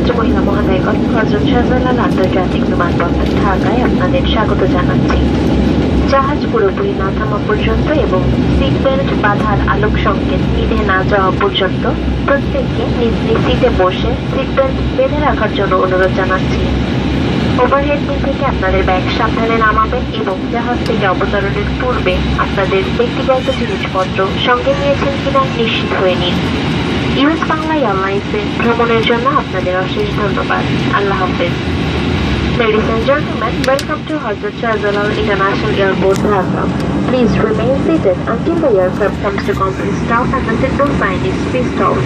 সম্মানিত মহিলা মহোদয়গণ, হযরত শাহজালাল আন্তর্জাতিক বিমানবন্দর ঢাকায় আপনাদের স্বাগত জানাচ্ছি। জাহাজ পুরোপুরি না থামা পর্যন্ত এবং সিট বেল্ট বাঁধার আলোক সংকেত নিভে না যাওয়া পর্যন্ত প্রত্যেককে নিজ নিজ সিটে বসে সিট বেল্ট বেঁধে রাখার জন্য অনুরোধ জানাচ্ছি। ওভারহেড বিন থেকে আপনাদের ব্যাগ সাবধানে নামাবেন এবং জাহাজ থেকে অবতরণের পূর্বে আপনাদের ব্যক্তিগত জিনিসপত্র সঙ্গে নিয়েছেন কিনা নিশ্চিত হয়ে নিন। ইউএস বাংলা এয়ারলাইন্সে ভ্রমণের জন্য আপনাদের অশেষ ধন্যবাদ। আল্লাহ হাফেজ। Ladies and gentlemen, welcome to Hazrat Shahjalal International Airport, Dhaka. Please remain seated until the aircraft comes to complete stop and the signal sign is switched off.